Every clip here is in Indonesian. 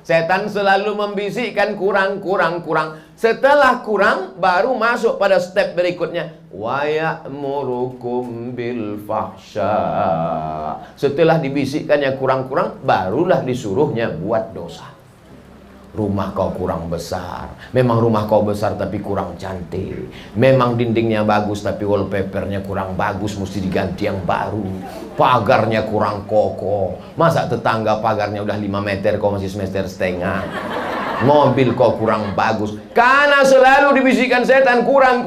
Setan selalu membisikkan kurang. Setelah kurang, baru masuk pada step berikutnya. Wa ya'murukum bil fahsya. Setelah dibisikkannya kurang-kurang, barulah disuruhnya buat dosa. Rumah kau kurang besar. Memang rumah kau besar tapi kurang cantik. Memang dindingnya bagus tapi wallpapernya kurang bagus, mesti diganti yang baru. Pagarnya kurang kokoh. Masa tetangga pagarnya udah 5 meter, kau masih semeter setengah. Mobil kau kurang bagus. Karena selalu dibisikkan setan kurang.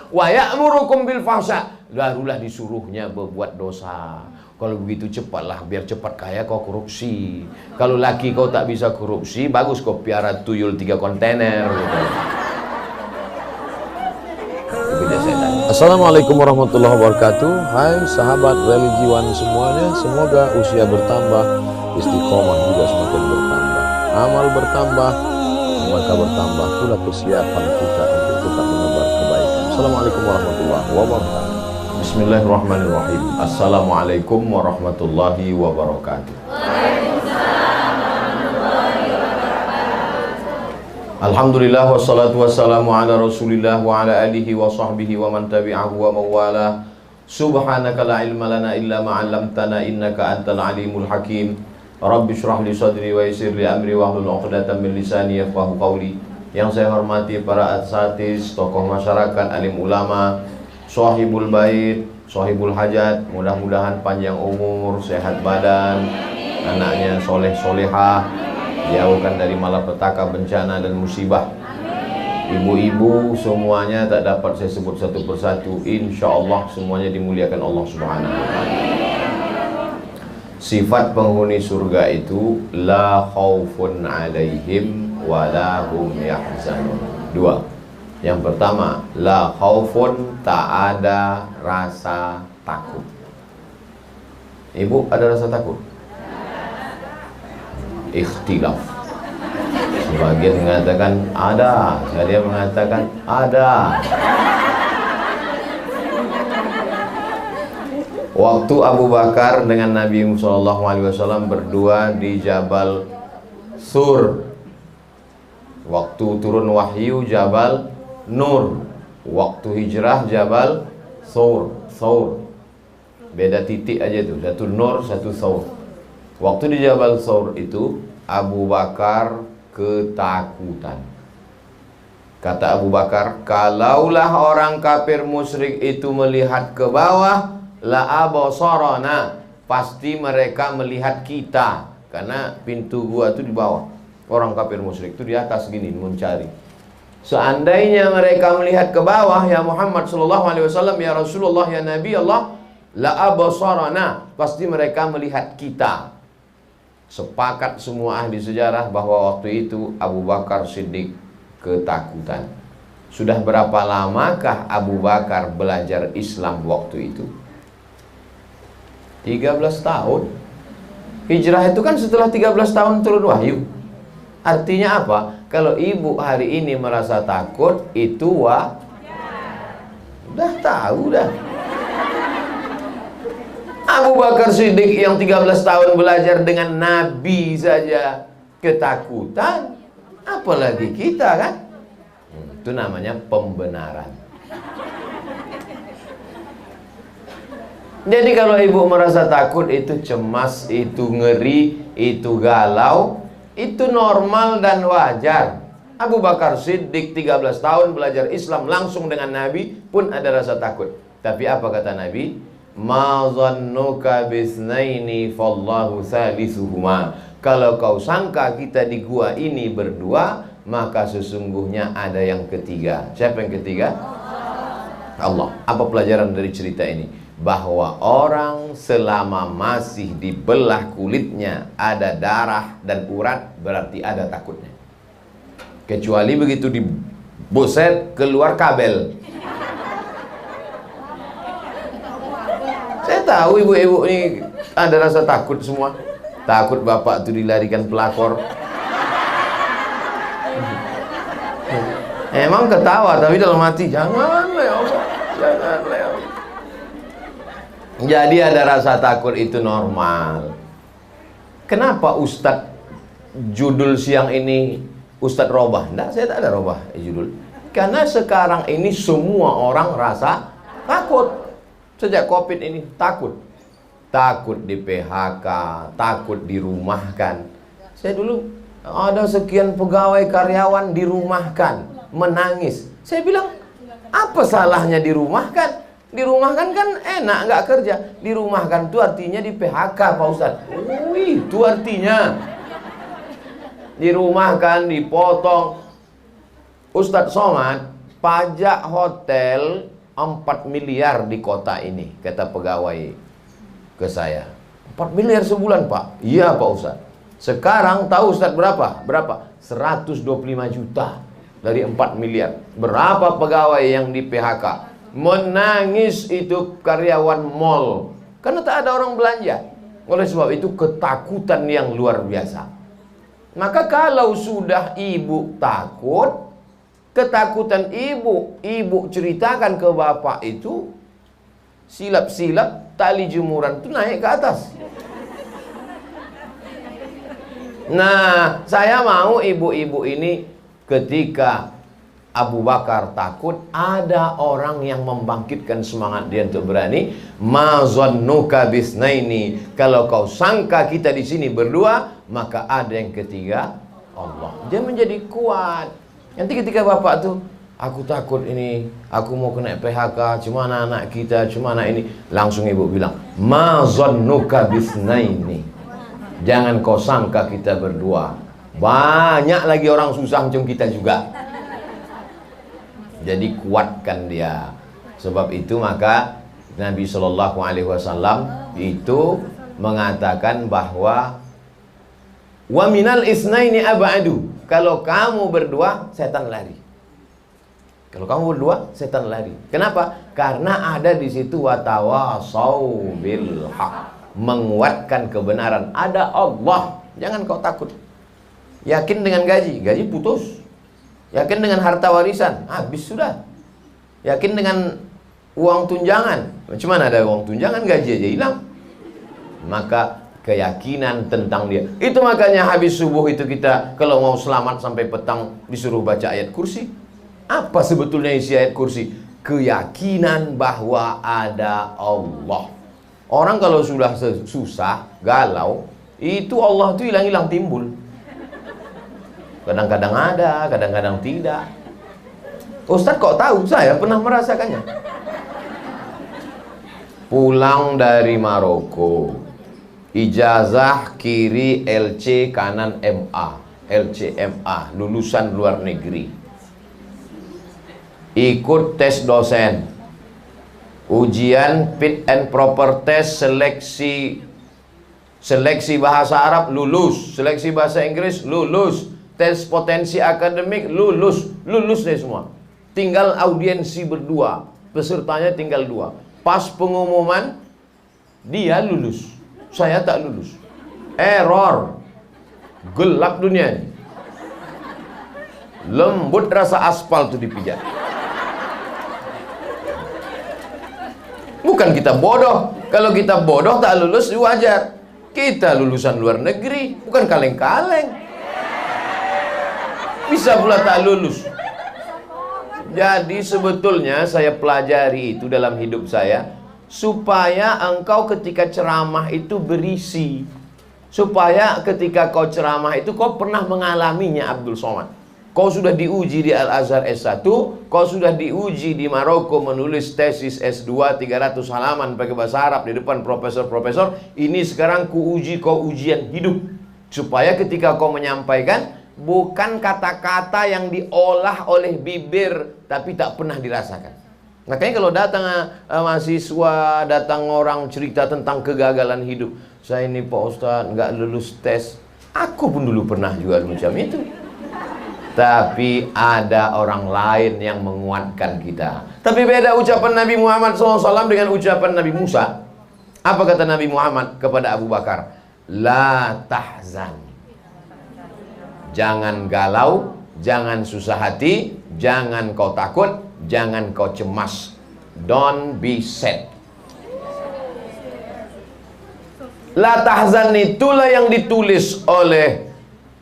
Wa ya'murukum bil fahsya. Barulah disuruhnya berbuat dosa. Kalau begitu cepatlah, biar cepat kaya kau korupsi. Kalau laki kau tak bisa korupsi, bagus kau piara tuyul 3 kontainer gitu. Assalamualaikum warahmatullahi wabarakatuh. Hai sahabat religiwan semuanya, semoga usia bertambah, istiqomah juga semakin bertambah, amal bertambah, maka bertambah pula kesiapan kita untuk tetap menebar kebaikan. Assalamualaikum warahmatullahi wabarakatuh. Bismillahirrahmanirrahim. Assalamualaikum warahmatullahi wabarakatuh. Alhamdulillah wassalatu wassalamu ala Rasulillah wa ala alihi wa sahbihi wa man tabi'ahu wa mawalah. Subhanaka la ilma lana illa ma 'allamtana innaka antal alimul hakim. Rabbi shrah li sadri wa yassir li amri wa hlul 'uqdatam min lisani yafqahu qawli. Yang saya hormati para asatiz, tokoh masyarakat, alim ulama, Sohibul bait, sohibul hajat, mudah-mudahan panjang umur, sehat badan, anaknya soleh solehah, jauhkan dari malapetaka, bencana dan musibah. Ibu-ibu semuanya tak dapat saya sebut satu persatu, insya Allah semuanya dimuliakan Allah Subhanahu wa Ta'ala. Sifat penghuni surga itu la khaufun alaihim wa la hum yahzanun. 2. Yang pertama, la khaufun, tak ada rasa takut. Ibu, ada rasa takut? Ikhtilaf. Sebagian mengatakan ada, sebagian mengatakan ada. Waktu Abu Bakar dengan Nabi SAW berdua di Jabal Sur, waktu turun wahyu Jabal Nur, waktu hijrah Jabal Thawr. Beda titik aja tuh, satu Nur, satu Thawr. Waktu di Jabal Thawr itu Abu Bakar ketakutan. Kata Abu Bakar, kalaulah orang kafir musyrik itu melihat ke bawah, la abasarana, pasti mereka melihat kita, karena pintu gua itu di bawah. Orang kafir musyrik itu di atas gini mencari. Seandainya mereka melihat ke bawah, ya Muhammad sallallahu alaihi wasallam, ya Rasulullah, ya Nabi Allah, la abasarana, pasti mereka melihat kita. Sepakat semua ahli sejarah bahwa waktu itu Abu Bakar Siddiq ketakutan. Sudah berapa lamakah Abu Bakar belajar Islam waktu itu? 13 tahun. Hijrah itu kan setelah 13 tahun turun wahyu. Artinya apa? Kalau ibu hari ini merasa takut, itu udah tahu dah. Abu Bakar Siddiq yang 13 tahun belajar dengan Nabi saja ketakutan, apalagi kita kan? Itu namanya pembenaran. Jadi kalau ibu merasa takut, itu cemas, itu ngeri, itu galau, itu normal dan wajar. Abu Bakar Siddiq 13 tahun belajar Islam langsung dengan Nabi pun ada rasa takut. Tapi apa kata Nabi? Ma zannuka bisnaini fallahu salisuhuma. Kalau kau sangka kita di gua ini berdua, maka sesungguhnya ada yang ketiga. Siapa yang ketiga? Allah. Apa pelajaran dari cerita ini? Bahwa orang selama masih dibelah kulitnya, ada darah dan urat, berarti ada takutnya. Kecuali begitu diboset keluar kabel. Saya tahu ibu-ibu ini ada rasa takut semua. Takut bapak itu dilarikan pelakor. Emang ketawa, tapi dalam hati janganlah ya Allah, janganlah ya Allah. Jadi ada rasa takut itu normal. Kenapa Ustadz judul siang ini Ustadz Robah? Enggak, saya tak ada robah judul. Karena sekarang ini semua orang rasa takut. Sejak COVID ini takut. Takut di PHK, takut dirumahkan. Saya dulu ada sekian pegawai karyawan dirumahkan, menangis. Saya bilang, apa salahnya dirumahkan? Dirumahkan kan enak, nggak kerja. Dirumahkan itu artinya di PHK, Pak Ustadz. Wih, itu artinya. Dirumahkan, dipotong. Ustadz Somad, pajak hotel 4 miliar di kota ini, kata pegawai ke saya. 4 miliar sebulan, Pak. Iya, Pak Ustadz. Sekarang tahu Ustadz berapa? Berapa? 125 juta dari 4 miliar. Berapa pegawai yang di PHK? Menangis itu karyawan mall. Karena tak ada orang belanja. Oleh sebab itu ketakutan yang luar biasa. Maka kalau sudah ibu takut, ketakutan ibu ceritakan ke bapak itu, silap-silap tali jemuran itu naik ke atas. Nah, saya mau ibu-ibu ini ketika Abu Bakar takut, ada orang yang membangkitkan semangat dia untuk berani. Ma zannuka bisnaini, kalau kau sangka kita di sini berdua, maka ada yang ketiga, Allah. Dia menjadi kuat. Nanti ketika bapak tuh, aku takut ini, aku mau kena PHK, cuma anak kita, cuma anak ini, langsung ibu bilang, ma zannuka bisnaini, jangan kau sangka kita berdua. Banyak lagi orang susah macam kita juga. Jadi kuatkan dia. Sebab itu maka Nabi SAW itu mengatakan bahwa wa minal isnaini ab'adu, kalau kamu berdua setan lari. Kalau kamu berdua setan lari. Kenapa? Karena ada di situ watawasau bil haq, menguatkan kebenaran. Ada Allah, jangan kau takut. Yakin dengan gaji putus. Yakin dengan harta warisan, habis sudah. Yakin dengan uang tunjangan, cuman ada uang tunjangan, gaji aja hilang. Maka keyakinan tentang dia. Itu makanya habis subuh itu kita kalau mau selamat sampai petang disuruh baca ayat kursi. Apa sebetulnya isi ayat kursi? Keyakinan bahwa ada Allah. Orang kalau sudah susah, galau, itu Allah itu hilang-hilang timbul. Kadang-kadang ada, kadang-kadang tidak. Ustadz kok tahu? Saya pernah merasakannya. Pulang dari Maroko, ijazah kiri LC, kanan MA, LCMA, lulusan luar negeri. Ikut tes dosen, ujian fit and proper test, seleksi bahasa Arab lulus, seleksi bahasa Inggris lulus, tes potensi akademik lulus deh semua. Tinggal audiensi berdua, pesertanya tinggal 2. Pas pengumuman dia lulus, saya tak lulus. Error, gelap dunia ini. Lembut rasa aspal tuh dipijat. Bukan kita bodoh. Kalau kita bodoh tak lulus wajar. Kita lulusan luar negeri, bukan kaleng-kaleng. Bisa pula tak lulus. Jadi sebetulnya saya pelajari itu dalam hidup saya, supaya engkau ketika ceramah itu berisi, supaya ketika kau ceramah itu kau pernah mengalaminya. Abdul Somad, kau sudah diuji di Al-Azhar S1, kau sudah diuji di Maroko menulis tesis S2 300 halaman pakai bahasa Arab di depan profesor-profesor. Ini sekarang kuuji kau ujian hidup, supaya ketika kau menyampaikan, bukan kata-kata yang diolah oleh bibir tapi tak pernah dirasakan. Makanya kalau datang mahasiswa, datang orang cerita tentang kegagalan hidup, saya ini Pak Ustadz nggak lulus tes. Aku pun dulu pernah juga macam itu. Tapi ada orang lain yang menguatkan kita. Tapi beda ucapan Nabi Muhammad SAW dengan ucapan Nabi Musa. Apa kata Nabi Muhammad kepada Abu Bakar? La tahzan, jangan galau, jangan susah hati, jangan kau takut, jangan kau cemas. Don't be sad. La tahzan itulah yang ditulis oleh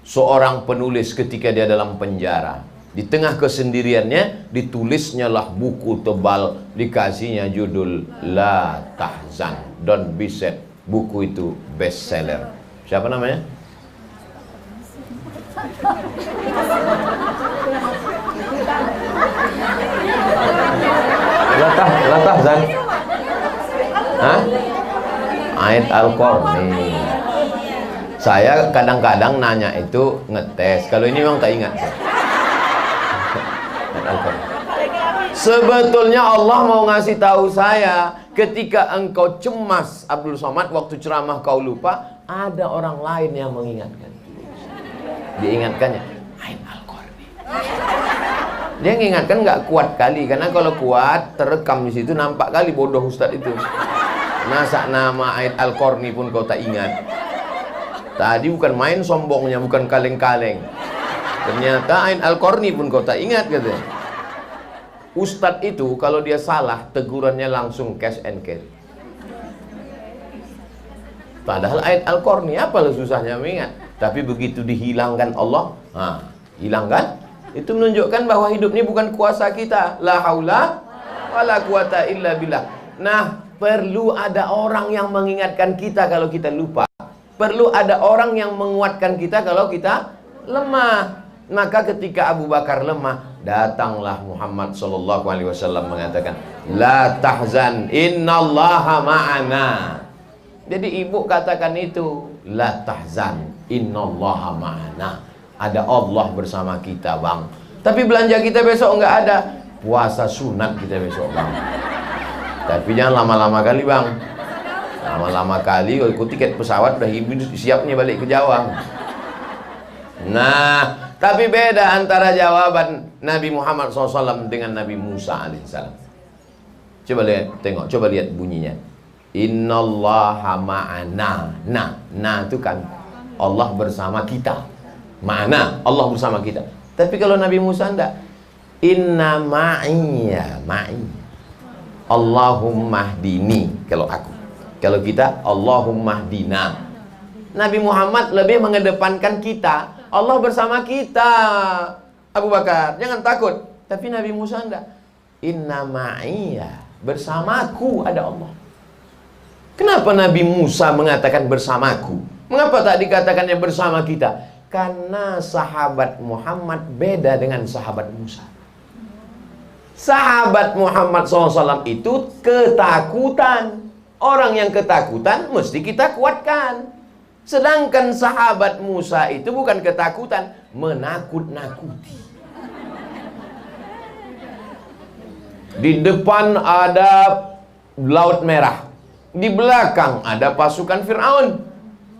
seorang penulis ketika dia dalam penjara. Di tengah kesendiriannya ditulisnya lah buku tebal, dikasihnya judul La Tahzan, Don't Be Sad. Buku itu bestseller. Siapa namanya? La Tahzan. Hah? Ayat Al-Qarni. Saya kadang-kadang nanya itu ngetes. Kalau ini memang tak ingat. Sebetulnya Allah mau ngasih tahu saya, ketika engkau cemas Abdul Somad waktu ceramah kau lupa, ada orang lain yang mengingatkan. Diingatkannya Ain Al-Qarni. Dia mengingatkan nggak kuat kali, karena kalau kuat terekam di situ nampak kali bodoh Ustadz itu. Masa nama Ain Al-Qarni pun kau tak ingat. Tadi bukan main sombongnya, bukan kaleng-kaleng. Ternyata Ain Al-Qarni pun kau tak ingat katanya. Ustadz itu kalau dia salah, tegurannya langsung cash and carry. Padahal ayat Al-Qarni apalah susahnya mengingat. Tapi begitu dihilangkan Allah, hilangkan. Itu menunjukkan bahwa hidup ini bukan kuasa kita. La haula wala quwata illa billah. Nah, perlu ada orang yang mengingatkan kita kalau kita lupa. Perlu ada orang yang menguatkan kita kalau kita lemah. Maka ketika Abu Bakar lemah, datanglah Muhammad sallallahu alaihi wasallam mengatakan, La tahzan, innallaha ma'ana. Jadi ibu katakan itu, La tahzan, innallaha ma'ana. Ada Allah bersama kita, bang. Tapi belanja kita besok enggak ada. Puasa sunat kita besok, bang. Tapi jangan lama-lama kali, bang. Lama-lama kali, ikut tiket pesawat udah ibu siap nih balik ke Jawa. Nah, tapi beda antara jawaban Nabi Muhammad SAW dengan Nabi Musa alaihissalam. Coba lihat, tengok, coba lihat bunyinya. Innallaha ma'ana. Nah itu kan Allah bersama kita. Ma'ana, Allah bersama kita. Tapi kalau Nabi Musa enggak. Inna ma'iyya, ma'i. Allahumma hdini. Kalau aku. Kalau kita, Allahumma hdina. Nabi Muhammad lebih mengedepankan kita. Allah bersama kita, Abu Bakar, jangan takut. Tapi Nabi Musa enggak. Inna ma'iyya, bersamaku ada Allah. Kenapa Nabi Musa mengatakan bersamaku? Mengapa tak dikatakannya bersama kita? Karena sahabat Muhammad beda dengan sahabat Musa. Sahabat Muhammad SAW itu ketakutan. Orang yang ketakutan mesti kita kuatkan. Sedangkan sahabat Musa itu bukan ketakutan, menakut-nakuti. Di depan ada Laut Merah, di belakang ada pasukan Fir'aun.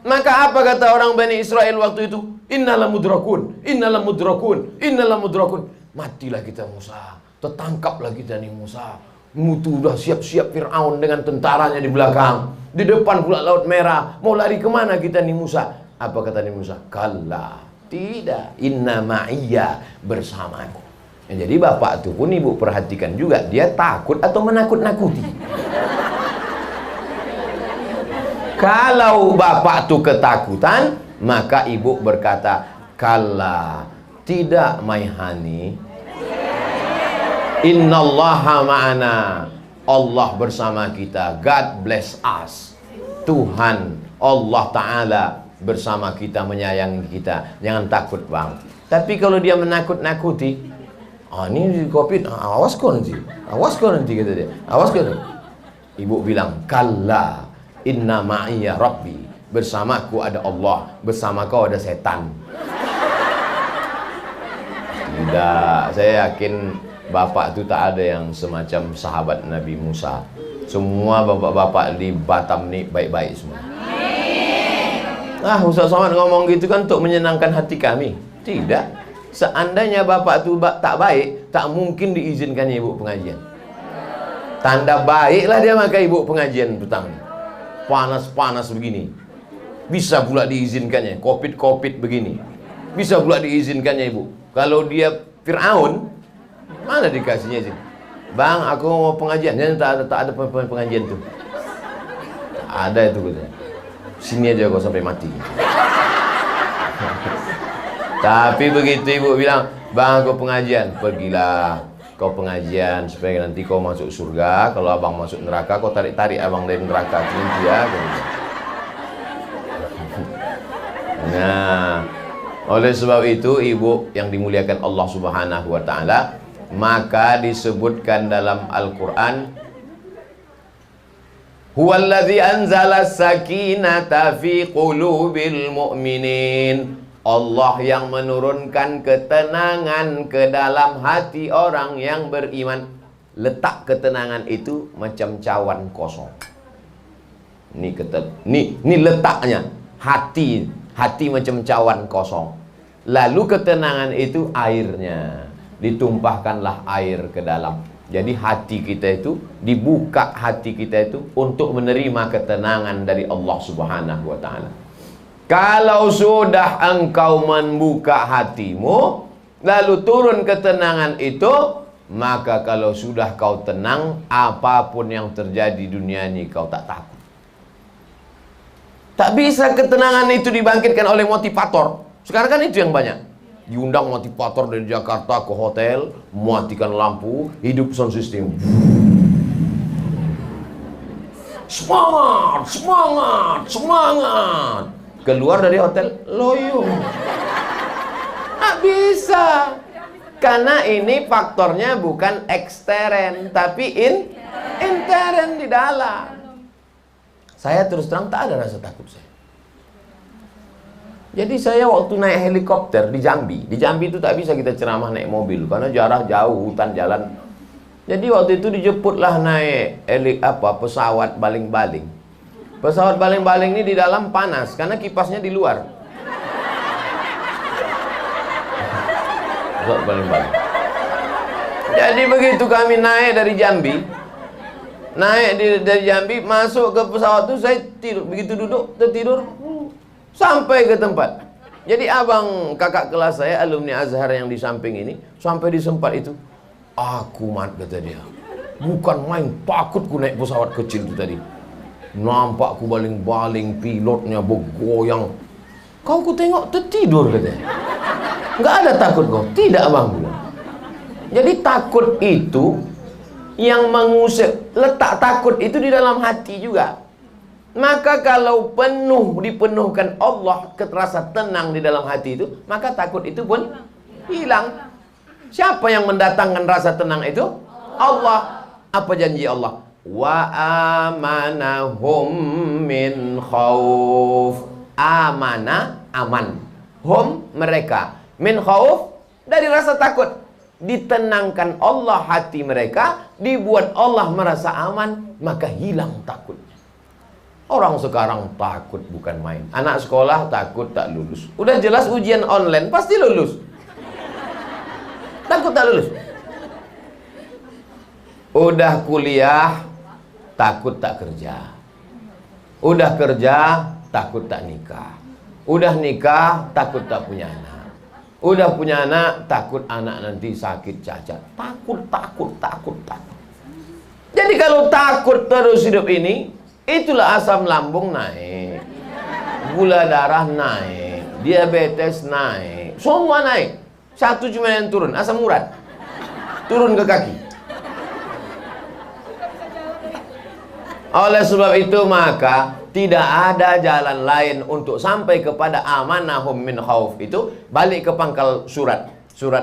Maka apa kata orang Bani Israel waktu itu? Innalam mudrakun, innalam mudrakun, innalam mudrakun. Matilah kita Musa, tertangkaplah kita nih Musa. Mutu udah siap-siap Fir'aun dengan tentaranya di belakang. Di depan pula Laut Merah. Mau lari kemana kita nih Musa? Apa kata nih Musa? Kalla, tidak. Inna ma'iyya, bersamaku. Ya, jadi bapak itu pun ibu perhatikan juga. Dia takut atau menakut-nakuti? Kalau bapak itu ketakutan, maka ibu berkata, kalla, tidak maihani. Innallaha ma'ana. Allah bersama kita. God bless us. Tuhan Allah Ta'ala bersama kita, menyayangi kita. Jangan takut, bang. Tapi kalau dia menakut-nakuti, ini di COVID, awas kau nanti, kata dia. Awas kau nanti. Ibu bilang, kalla, inna ma'iyya rabbi. Bersamaku ada Allah, bersama kau ada setan. Tidak, saya yakin bapak itu tak ada yang semacam sahabat Nabi Musa. Semua bapak-bapak di Batam nih baik-baik semua. Ustaz Somad ngomong gitu kan untuk menyenangkan hati kami. Tidak. Seandainya bapak itu tak baik, tak mungkin diizinkannya ibu pengajian. Tanda baiklah dia maka ibu pengajian petang. Panas-panas begini. Bisa pula diizinkannya. Covid begini. Bisa pula diizinkannya ibu. Kalau dia Fir'aun, mana dikasihnya sih? Bang, aku mau pengajian. Tak ada pengajian tuh. Ada itu katanya. Sini aja kau sampai mati. Tapi begitu ibu bilang, bang kau pengajian, pergilah kau pengajian supaya nanti kau masuk surga. Kalau abang masuk neraka, kau tarik-tarik abang dari neraka. Gitu ya. Nah, oleh sebab itu ibu yang dimuliakan Allah Subhanahu wa taala, maka disebutkan dalam Al-Qur'an, huwallazi anzala sakinata fi qulubil mu'minin. Allah yang menurunkan ketenangan ke dalam hati orang yang beriman. Letak ketenangan itu macam cawan kosong. Ini letaknya. Hati macam cawan kosong. Lalu ketenangan itu airnya. Ditumpahkanlah air ke dalam. Jadi hati kita itu, dibuka hati kita itu untuk menerima ketenangan dari Allah Subhanahu wa ta'ala. Kalau sudah engkau membuka hatimu, lalu turun ketenangan itu, maka kalau sudah kau tenang, apapun yang terjadi di dunia ini kau tak takut. Tak bisa ketenangan itu dibangkitkan oleh motivator. Sekarang kan itu yang banyak. Diundang motivator dari Jakarta ke hotel, mematikan lampu, hidup sound system. Semangat, semangat, semangat. Keluar dari hotel, loyo. Tak bisa. Karena ini faktornya bukan ekstern, tapi intern di dalam. Saya terus terang tak ada rasa takut saya. Jadi saya waktu naik helikopter di Jambi itu tak bisa kita ceramah naik mobil karena jarak jauh, hutan jalan. Jadi waktu itu dijemputlah naik pesawat baling-baling. Pesawat baling-baling ini di dalam panas karena kipasnya di luar. Pesawat baling-baling. Jadi begitu kami naik dari Jambi, dari Jambi masuk ke pesawat itu saya tidur. Begitu duduk tertidur sampai ke tempat. Jadi abang kakak kelas saya alumni Azhar yang di samping ini sampai di tempat itu, aku mat kata dia, bukan main takutku naik pesawat kecil itu tadi. Nampak ku baling-baling, pilotnya bergoyang. Kau ku tengok tertidur katanya. Enggak ada takut kau? Tidak bang. Jadi takut itu yang mengusik, letak takut itu di dalam hati juga. Maka kalau dipenuhkan Allah, rasa tenang di dalam hati itu, maka takut itu pun hilang. Siapa yang mendatangkan rasa tenang itu? Allah. Apa janji Allah? Wa amanahum min khauf. Amanah, aman. Hum, mereka. Min khauf, dari rasa takut. Ditenangkan Allah hati mereka, dibuat Allah merasa aman, maka hilang takutnya. Orang sekarang takut bukan main. Anak sekolah takut tak lulus. Udah jelas ujian online pasti lulus. Takut tak lulus. Udah kuliah takut tak kerja. Udah kerja takut tak nikah. Udah nikah takut tak punya anak. Udah punya anak takut anak nanti sakit cacat. Takut. Jadi kalau takut terus hidup ini, itulah asam lambung naik, gula darah naik, diabetes naik, semua naik. Satu cuma yang turun, asam urat turun ke kaki. Oleh sebab itu maka tidak ada jalan lain untuk sampai kepada amanahum min khauf itu, balik ke pangkal surat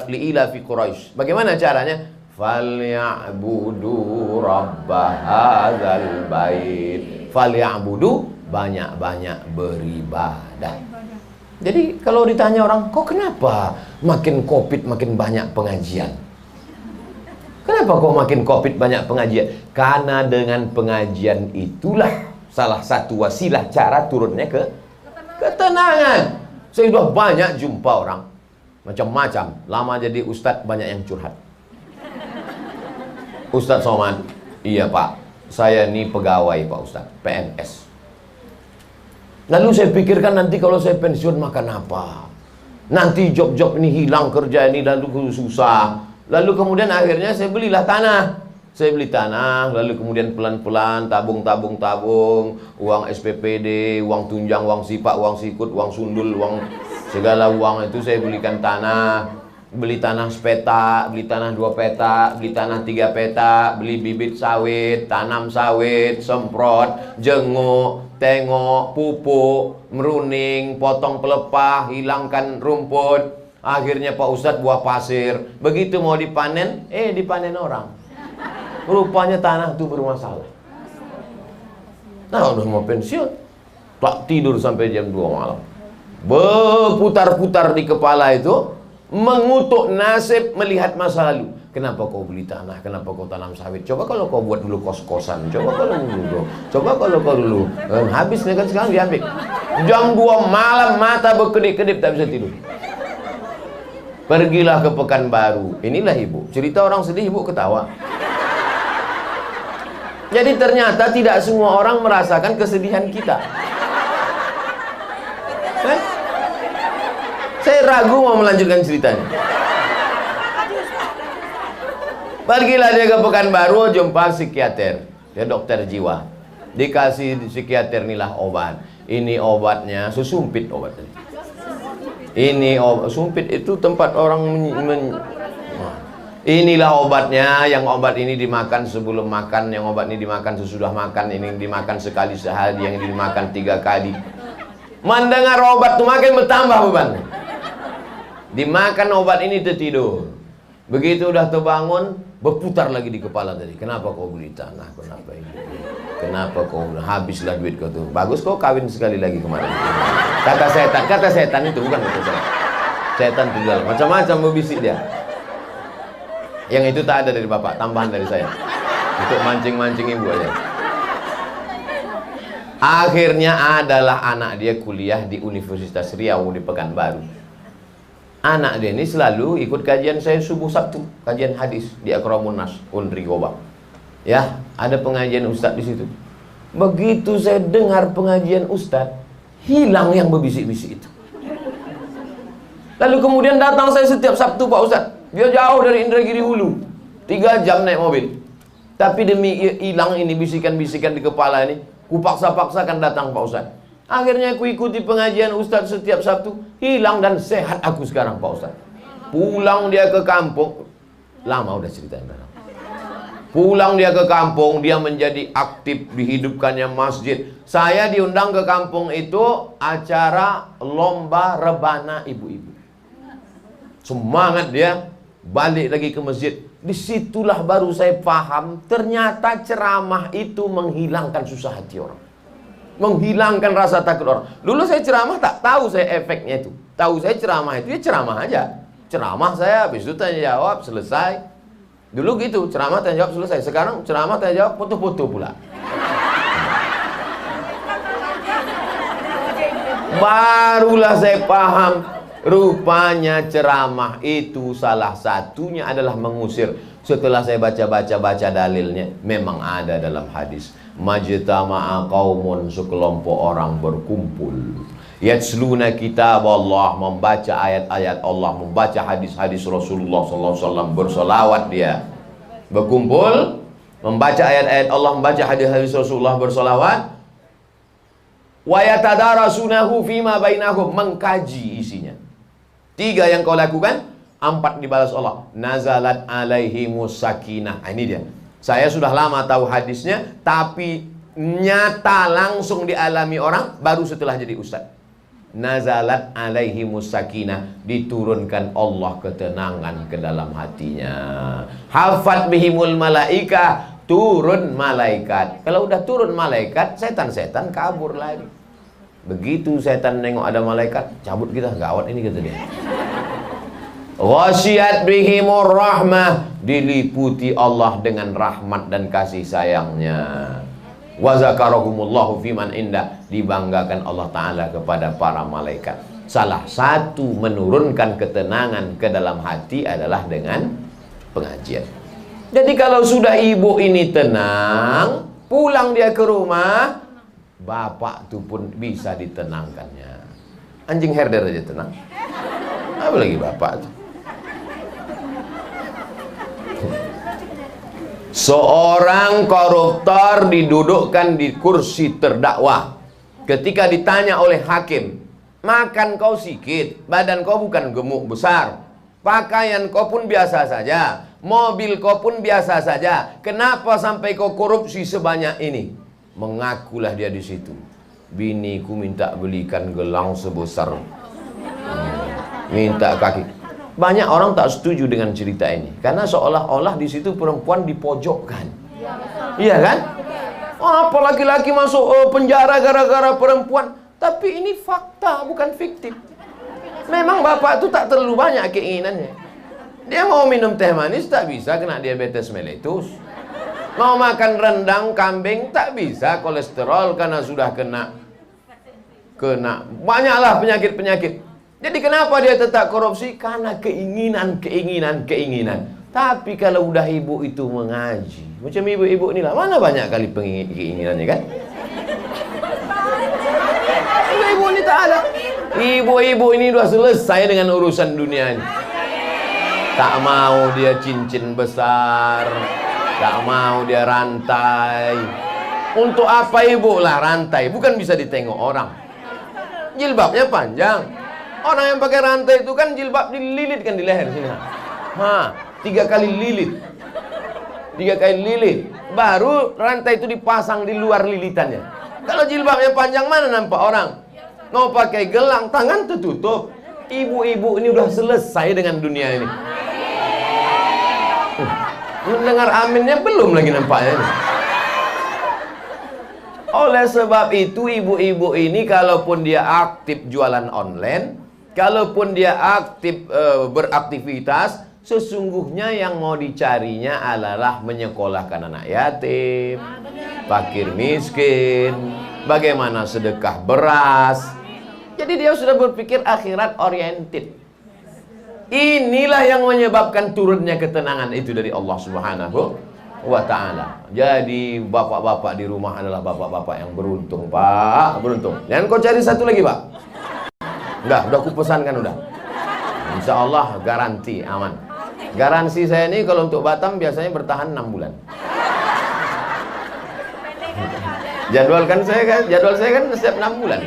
li'ila fi Quraisy. Bagaimana caranya? Falyabudu rabba hadzal bait. Falyabudu, banyak-banyak beribadah. Jadi kalau ditanya orang, kok kenapa makin Covid makin banyak pengajian? Kenapa kok makin Covid banyak pengajian? Karena dengan pengajian itulah salah satu wasilah cara turunnya ke ketenangan. Saya sudah banyak jumpa orang macam-macam. Lama jadi ustadz banyak yang curhat. Ustadz Somad, iya pak, saya ini pegawai pak ustadz, PNS. Lalu saya pikirkan nanti kalau saya pensiun makan apa? Nanti job-job ini hilang, kerja ini lalu susah. Lalu kemudian akhirnya saya belilah tanah. Saya beli tanah, lalu kemudian pelan-pelan tabung, uang SPPD, uang tunjang, uang sipak, uang sikut, uang sundul, uang segala uang itu saya belikan tanah. Beli tanah sepetak, beli tanah 2 petak, beli tanah 3 petak, beli bibit sawit, tanam sawit, semprot, jenguk, tengok, pupuk, meruning, potong pelepah, hilangkan rumput. Akhirnya Pak Ustadz buah pasir. Begitu mau dipanen, dipanen orang. Rupanya tanah itu bermasalah. Nah, udah mau pensiun, tak tidur sampai jam 2 malam. Berputar-putar di kepala itu, mengutuk nasib, melihat masa lalu. Kenapa kau beli tanah? Kenapa kau tanam sawit? Coba kalau kau buat dulu kos-kosan. Coba kalau kau dulu. Habis nih kan sekarang diambil. Jam 2 malam mata berkedip-kedip tak bisa tidur. Pergilah ke Pekanbaru. Inilah ibu. Cerita orang sedih ibu ketawa. Jadi ternyata tidak semua orang merasakan kesedihan kita. Saya ragu mau melanjutkan ceritanya. Pergilah dia ke Pekanbaru, jumpa psikiater. Dia dokter jiwa. Dikasih psikiater inilah obat. Ini obatnya, susumpit obatnya. Ini obat, sumpit itu tempat orang inilah obatnya, yang obat ini dimakan sebelum makan, yang obat ini dimakan sesudah makan, ini dimakan sekali sehari, yang ini dimakan 3 kali. Mendengar obat itu makin bertambah beban. Dimakan obat ini tertidur. Begitu udah terbangun, berputar lagi di kepala tadi. Kenapa kau beli tanah? Kenapa ini? Kenapa kau habislah duit kau tuh? Bagus kau kawin sekali lagi kemarin. Kata setan itu bukan kata setan. Setan tunggal, macam-macam berbisik dia. Yang itu tak ada dari bapak, tambahan dari saya. Untuk mancing-mancing ibu aja. Akhirnya adalah anak dia kuliah di Universitas Riau di Pekanbaru. Anak dia ini selalu ikut kajian saya subuh Sabtu, kajian hadis di Akramun Nas, Unri Goba. Ya, ada pengajian ustadz di situ. Begitu saya dengar pengajian ustadz, hilang yang berbisik-bisik itu. Lalu kemudian datang saya setiap Sabtu Pak Ustadz. Dia jauh dari Indragiri Hulu, 3 jam naik mobil. Tapi demi hilang ini bisikan-bisikan di kepala ini, kupaksa-paksakan datang Pak Ustadz. Akhirnya aku ikuti pengajian Ustadz setiap Sabtu, hilang dan sehat aku sekarang Pak Ustadz. Pulang dia ke kampung, lama udah ceritanya. Pulang dia ke kampung, dia menjadi aktif, dihidupkannya masjid. Saya diundang ke kampung itu acara lomba rebana ibu-ibu. Semangat dia, balik lagi ke masjid. Disitulah baru saya paham, ternyata ceramah itu menghilangkan susah hati orang, menghilangkan rasa takut orang. Dulu saya ceramah tak tahu saya efeknya itu. Tahu saya ceramah itu ya ceramah aja. Ceramah saya, habis itu tanya jawab, selesai. Dulu gitu, ceramah tanya jawab selesai. Sekarang ceramah tanya jawab, foto-foto pula. Barulah saya paham, rupanya ceramah itu salah satunya adalah mengusir. Setelah saya baca dalilnya, memang ada dalam hadis. Majtama'a qaumun, sekelompok orang berkumpul. Yatsluna kitab Allah, membaca ayat-ayat Allah, membaca hadis-hadis Rasulullah SAW, bersolawat dia. Berkumpul, membaca ayat-ayat Allah, membaca hadis-hadis Rasulullah, bersolawat. Wa yatadarasunahu fima bainahum, mengkaji isinya. 3 yang kau lakukan, 4 dibalas Allah. Nazalat alaihimus sakinah. Ini dia. Saya sudah lama tahu hadisnya, tapi nyata langsung dialami orang baru setelah jadi ustaz. Nazalat alaihimus sakinah, diturunkan Allah ketenangan ke dalam hatinya. Hafat bihimul malaika, turun malaikat. Kalau udah turun malaikat, setan-setan kabur lagi. Begitu setan nengok ada malaikat, cabut kita, gawat ini kata dia. Ghasyiyat bihimur rahmah, diliputi Allah dengan rahmat dan kasih sayangnya. Wa zakarahumullahu fiman indah, dibanggakan Allah Ta'ala kepada para malaikat. Salah satu menurunkan ketenangan ke dalam hati adalah dengan pengajian. Jadi kalau sudah ibu ini tenang, pulang dia ke rumah, bapak itu pun bisa ditenangkannya. Anjing herder aja tenang, apalagi bapak itu. Seorang koruptor didudukkan di kursi terdakwa. Ketika ditanya oleh hakim, makan kau sikit, badan kau bukan gemuk besar, pakaian kau pun biasa saja, mobil kau pun biasa saja, kenapa sampai kau korupsi sebanyak ini? Mengakulah dia di situ, biniku minta belikan gelang sebesar, minta kaki. Banyak orang tak setuju dengan cerita ini karena seolah-olah di situ perempuan dipojokkan. Iya kan? Oh, apa laki-laki masuk penjara gara-gara perempuan? Tapi ini fakta, bukan fiktif. Memang bapak itu tak terlalu banyak keinginannya. Dia mau minum teh manis tak bisa, kena diabetes mellitus. Mau makan rendang kambing tak bisa, kolesterol karena sudah kena banyaklah penyakit-penyakit. Jadi kenapa dia tetap korupsi? Karena keinginan. Tapi kalau udah ibu itu mengaji, macam ibu-ibu inilah, mana banyak kali keinginannya kan? Ibu ini tak ada. Ibu-ibu ini sudah selesai dengan urusan dunia ini. Tak mau dia cincin besar, tak mau dia rantai. Untuk apa ibu lah rantai? Bukan bisa ditengok orang. Jilbabnya panjang. Orang yang pakai rantai itu kan jilbab dililitkan di leher sini. 3 kali lilit. 3 kali lilit. Baru rantai itu dipasang di luar lilitannya. Kalau jilbabnya panjang mana nampak orang? Mau pakai gelang, tangan tertutup. Ibu-ibu ini udah selesai dengan dunia ini. Mendengar aminnya belum lagi nampaknya ini. Oleh sebab itu ibu-ibu ini kalaupun dia aktif jualan online, kalaupun dia aktif beraktivitas, sesungguhnya yang mau dicarinya adalah menyekolahkan anak yatim, fakir miskin, bagaimana sedekah beras. Jadi dia sudah berpikir akhirat oriented. Inilah yang menyebabkan turunnya ketenangan itu dari Allah Subhanahu wa ta'ala. Jadi bapak-bapak di rumah adalah bapak-bapak yang beruntung, Pak. Beruntung. Jangan kau cari satu lagi, Pak. Udah kupesankan udah. Insya Allah garansi aman. Garansi saya ini kalau untuk Batam biasanya bertahan 6 bulan. Jadwal saya kan setiap 6 bulan.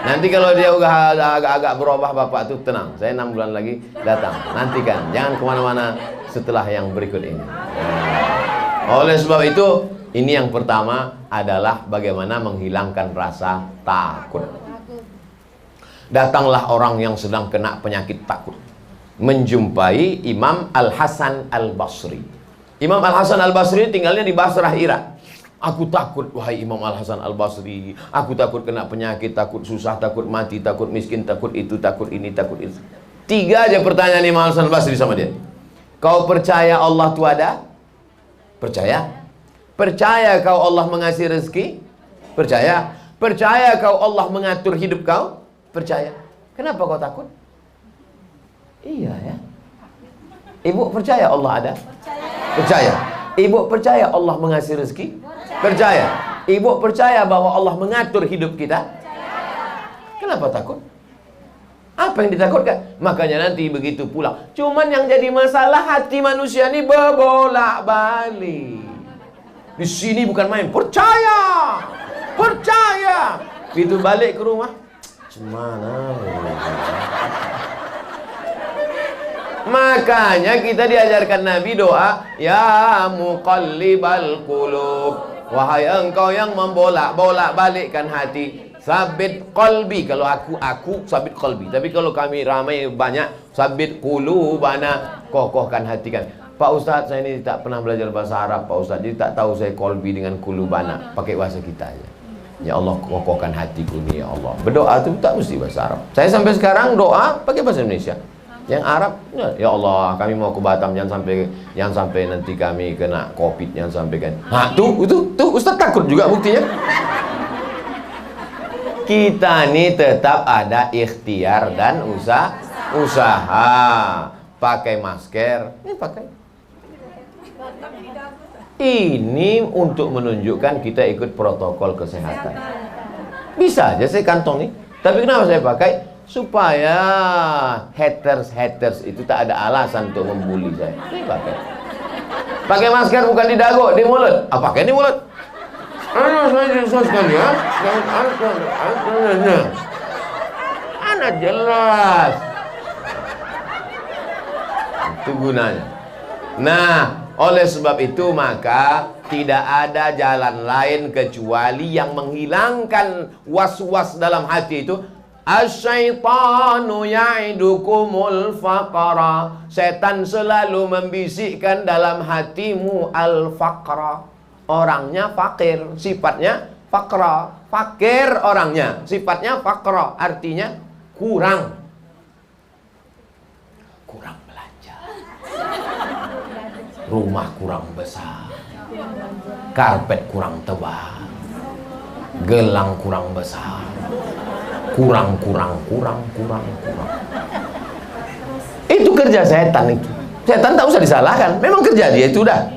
Nanti kalau dia udah agak-agak berubah bapak tuh tenang. Saya 6 bulan lagi datang. Nantikan, jangan kemana-mana setelah yang berikut ini. Oleh sebab itu, ini yang pertama adalah bagaimana menghilangkan rasa takut. Datanglah orang yang sedang kena penyakit takut menjumpai Imam Al-Hasan Al-Basri. Imam Al-Hasan Al-Basri tinggalnya di Basrah, Irak. Aku takut, wahai Imam Al-Hasan Al-Basri. Aku takut kena penyakit, takut susah, takut mati, takut miskin, takut itu, takut ini, takut itu. 3 aja pertanyaan Imam Al-Hasan Al-Basri sama dia. Kau percaya Allah itu ada? Percaya. Percaya kau Allah mengasih rezeki? Percaya. Percaya kau Allah mengatur hidup kau? Percaya. Kenapa kau takut? Iya ya. Ibu percaya Allah ada? Percaya. Ibu percaya Allah mengasih rezeki? Percaya. Ibu percaya bahwa Allah mengatur hidup kita? Kenapa takut? Apa yang ditakutkan? Makanya nanti begitu pulang. Cuman yang jadi masalah hati manusia ini berbolak-balik. Di sini bukan main. Percaya. Percaya. Begitu balik ke rumah, gimana? Makanya kita diajarkan Nabi doa, ya muqallibal qulub, wahai engkau yang membolak-bolak balikkan hati, sabit qalbi. Kalau aku sabit qalbi. Tapi kalau kami ramai banyak, sabit qulubana, kokohkan hati kan. Pak Ustadz, saya ini tak pernah belajar bahasa Arab, Pak Ustadz, jadi tak tahu saya qalbi dengan qulubana. Pakai bahasa kita aja. Ya Allah, kokohkan hatiku nih ya Allah. Berdoa itu tak mesti bahasa Arab. Saya sampai sekarang doa pakai bahasa Indonesia. Yang Arab, ya Allah, kami mau ke Batam, jangan sampai nanti kami kena Covid, jangan sampai kan. Tuh Ustaz takut juga buktinya. Kita nih tetap ada ikhtiar dan usaha. Pakai masker, ini pakai. Ini untuk menunjukkan kita ikut protokol kesehatan. Bisa aja saya kantong nih. Tapi kenapa saya pakai? Supaya haters itu tak ada alasan untuk membuli saya. Ini pakai. Pakai masker bukan di dagu, di mulut. Ah, pakai di mulut. Susah sekali ya. Anak jelas. Itu gunanya. Nah, oleh sebab itu maka tidak ada jalan lain kecuali yang menghilangkan was-was dalam hati itu. Asyaitanu ya'idukumul faqara. Setan selalu membisikkan dalam hatimu al-faqra. Orangnya fakir, sifatnya faqra. Fakir orangnya, sifatnya faqra. Artinya kurang belanja. Rumah kurang besar, karpet kurang tebal, gelang kurang besar, kurang. Itu kerja setan itu. Setan tak usah disalahkan, memang kerja dia itu dah.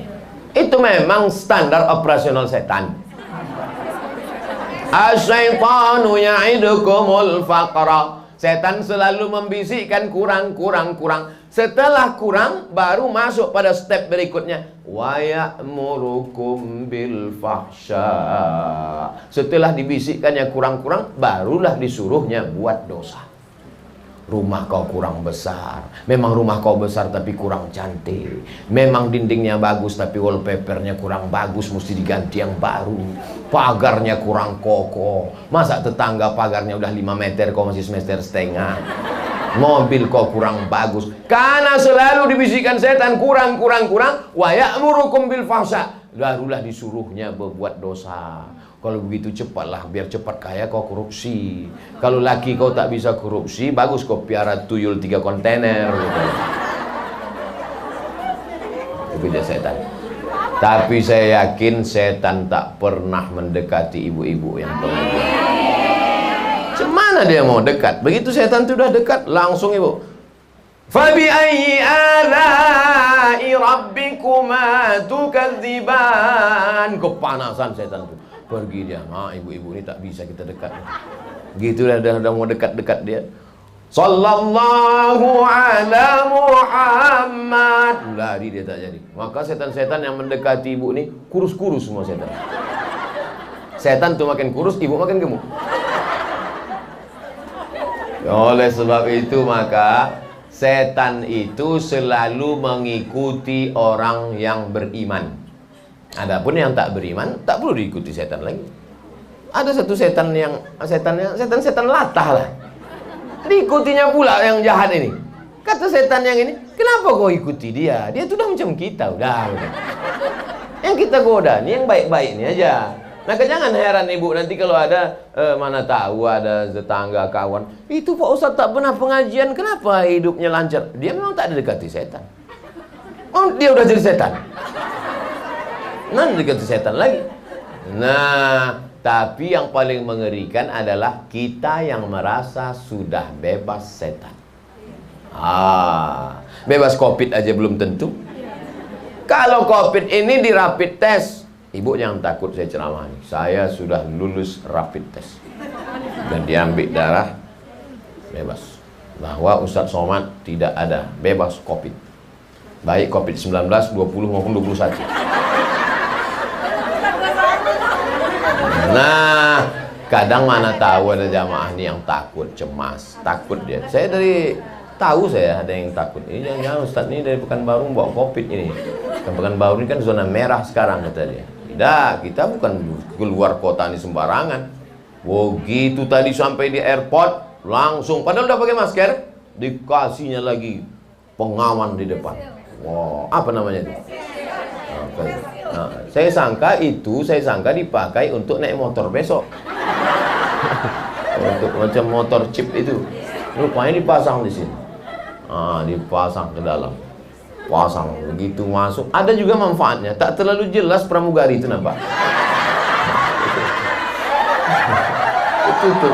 Itu memang standar operasional setan. Asyaitanu ya'idukumul faqra. Setan selalu membisikkan kurang. Setelah kurang, baru masuk pada step berikutnya. Wa ya'murukum bil fahsya. Setelah dibisikkannya kurang, barulah disuruhnya buat dosa. Rumah kau kurang besar. Memang rumah kau besar tapi kurang cantik. Memang dindingnya bagus tapi wallpapernya kurang bagus, mesti diganti yang baru. Pagarnya kurang kokoh. Masa tetangga pagarnya udah 5 meter, kau masih semeter setengah. Mobil kau kurang bagus. Karena selalu dibisikkan setan kurang. Wa ya'murukum bil fahsya. Barulah disuruhnya berbuat dosa. Kalau begitu cepatlah, biar cepat kaya kau korupsi. Kalau laki kau tak bisa korupsi, bagus kau piara tuyul 3 kontainer gitu. Itu kerja setan. Tapi saya yakin setan tak pernah mendekati ibu-ibu yang pengajian. Cemana dia mau dekat? Begitu setan itu udah dekat, langsung ibu. Fabi ayyi ala'i rabbikuma tukadziban. Kepanasan setan itu. Pergi dia. Nah, ibu-ibu ini tak bisa kita dekat. Gitu dah mau dekat-dekat dia. Sallallahu ala Muhammad. Lari dia tak jadi. Maka setan-setan yang mendekati ibu ini kurus-kurus semua setan. Setan tuh makin kurus, ibu makin gemuk. Oleh sebab itu maka setan itu selalu mengikuti orang yang beriman. Adapun yang tak beriman tak perlu diikuti setan lagi. Ada satu setan yang setan latah lah. Diikutinya pula yang jahat ini. Kata setan yang ini, kenapa kau ikuti dia? Dia sudah macam kita, udah. Yang kita goda nih yang baik-baik ini aja. Maka jangan heran ibu nanti kalau ada mana tahu ada tetangga kawan. Itu Pak Ustadz tak pernah pengajian, kenapa hidupnya lancar? Dia memang tak didekati setan. Oh, dia udah jadi setan. Nah, dekat setan lagi. Nah, tapi yang paling mengerikan adalah kita yang merasa sudah bebas setan. Bebas COVID aja belum tentu. Kalau COVID ini di rapid test, ibu jangan takut saya ceramah ini. Saya sudah lulus rapid test. Dan diambil darah, bebas. Bahwa Ustadz Somad tidak ada, bebas COVID. Baik COVID-19, 20 maupun 21. Nah, kadang mana tahu ada jamaah nih yang takut, cemas, takut dia. Saya tahu ada yang takut. Ini jangan Ustadz ini dari Pekanbaru bawa COVID ini. Pekanbaru ini kan zona merah sekarang kata dia. Tidak, kita bukan keluar kota ini sembarangan. Begitu tadi sampai di airport langsung, padahal udah pakai masker, dikasihnya lagi pengaman di depan. Wow, apa namanya itu? Nah, saya sangka dipakai untuk naik motor besok. Untuk macam motor chip itu. Rupanya dipasang di sini. Dipasang ke dalam. Pasang begitu masuk. Ada juga manfaatnya. Tak terlalu jelas pramugari itu nampak. Itu.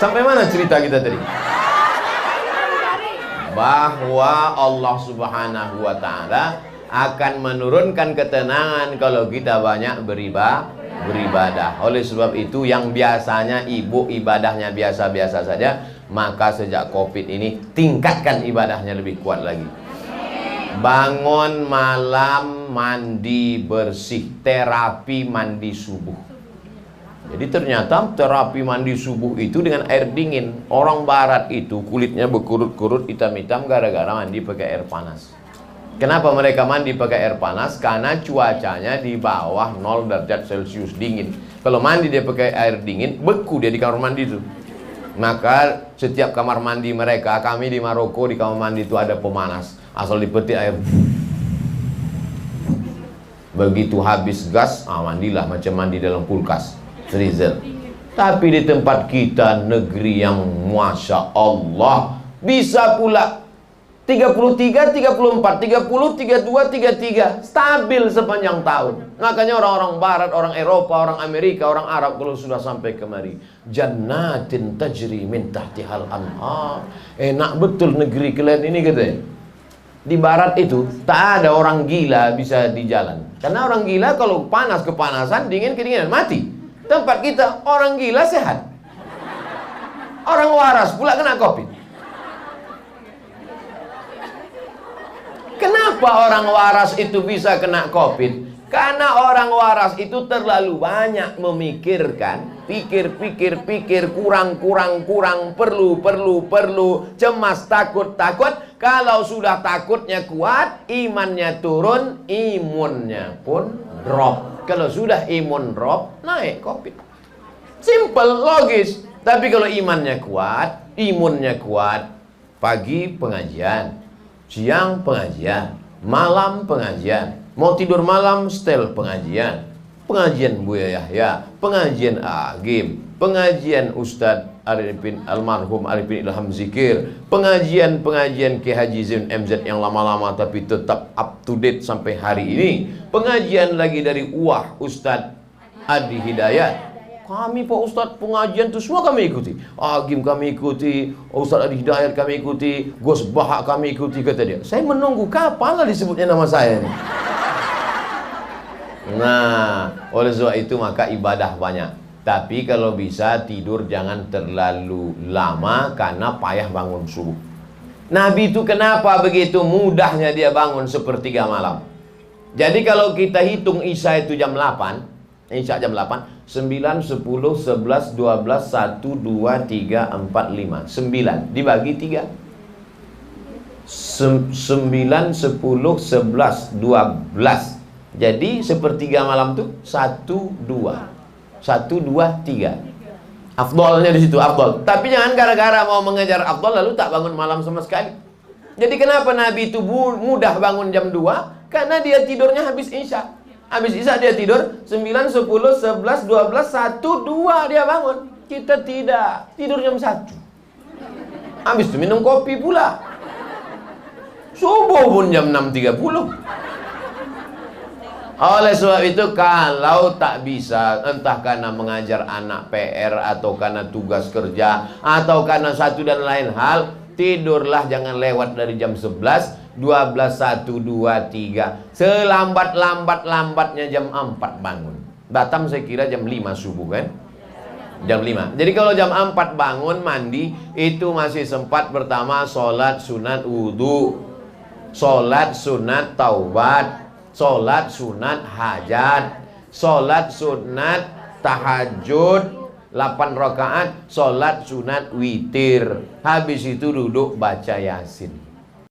Sampai mana cerita kita tadi? Bahwa Allah Subhanahu wa Ta'ala akan menurunkan ketenangan kalau kita banyak beribadah. Oleh sebab itu yang biasanya ibu ibadahnya biasa-biasa saja, maka sejak COVID ini tingkatkan ibadahnya lebih kuat lagi. Bangun malam mandi bersih, terapi mandi subuh. Jadi ternyata terapi mandi subuh itu dengan air dingin. Orang barat itu kulitnya berkurut-kurut, hitam-hitam gara-gara mandi pakai air panas. Kenapa mereka mandi pakai air panas? Karena cuacanya di bawah 0 derajat Celcius dingin. Kalau mandi dia pakai air dingin, beku dia di kamar mandi itu. Maka setiap kamar mandi mereka, kami di Maroko di kamar mandi itu ada pemanas. Asal dipetik air. Begitu habis gas, mandilah macam mandi dalam kulkas. Freezer. Tapi di tempat kita, negeri yang Masya Allah, bisa pula 33, 34, 30, 32, 33 stabil sepanjang tahun. Makanya orang-orang barat, orang Eropa, orang Amerika, orang Arab kalau sudah sampai kemari, jannatin tajri min tahtihal anhar. Enak betul negeri kalian ini katanya. Di barat itu tak ada orang gila bisa di jalan. Karena orang gila kalau panas kepanasan, dingin kedinginan, mati. Tempat kita orang gila sehat. Orang waras pula kena COVID. Kenapa orang waras itu bisa kena COVID? Karena orang waras itu terlalu banyak memikirkan. Pikir, kurang, perlu, cemas, takut. Kalau sudah takutnya kuat, imannya turun, imunnya pun drop. Kalau sudah imun drop, naik COVID. Simple, logis. Tapi kalau imannya kuat, imunnya kuat, pagi pengajian, siang pengajian, malam pengajian, mau tidur malam setel pengajian, pengajian Buya Yahya, pengajian Agim, pengajian Ustadz Arifin almarhum Arifin Ilham Zikir, pengajian Ki Haji Zain MZ yang lama-lama tapi tetap up to date sampai hari ini, pengajian lagi dari Uwah Ustadz Adi Hidayat. Kami Pak Ustadz pengajian itu semua kami ikuti. Agim kami ikuti, Ustadz Adi Hidayat kami ikuti, Gus Bahak kami ikuti, kata dia. Saya menunggu kapan lah disebutnya nama saya ini. Nah, oleh sebab itu maka ibadah banyak. Tapi kalau bisa tidur jangan terlalu lama karena payah bangun subuh. Nabi itu kenapa begitu mudahnya dia bangun sepertiga malam? Jadi kalau kita hitung Isya itu jam 8, Isya jam 8, 9, 10, 11, 12, 1, 2, 3, 4, 5. 9 dibagi 3. 9, 10, 11, 12. Jadi sepertiga malam tuh 1, 2. 1, 2, 3. Afdolnya di situ, afdol. Tapi jangan gara-gara mau mengejar afdol lalu tak bangun malam sama sekali. Jadi kenapa Nabi itu mudah bangun jam 2? Karena dia tidurnya habis Isya. Habis Isya dia tidur 9, 10, 11, 12, 1, 2 dia bangun. Kita tidak, tidur jam 1. Habis itu minum kopi pula. Subuh pun jam 6.30. Oleh sebab itu kalau tak bisa, entah karena mengajar anak PR atau karena tugas kerja atau karena satu dan lain hal, tidurlah jangan lewat dari jam 11, 12, 1, 2, 3. Selambat-lambatnya jam 4 bangun. Batam saya kira jam 5 subuh kan? Jam 5. Jadi kalau jam 4 bangun mandi, itu masih sempat pertama sholat sunat wudhu, sholat sunat taubat, sholat sunat hajat, sholat sunat tahajud 8 rakaat, sholat sunat witir. Habis itu duduk baca Yasin.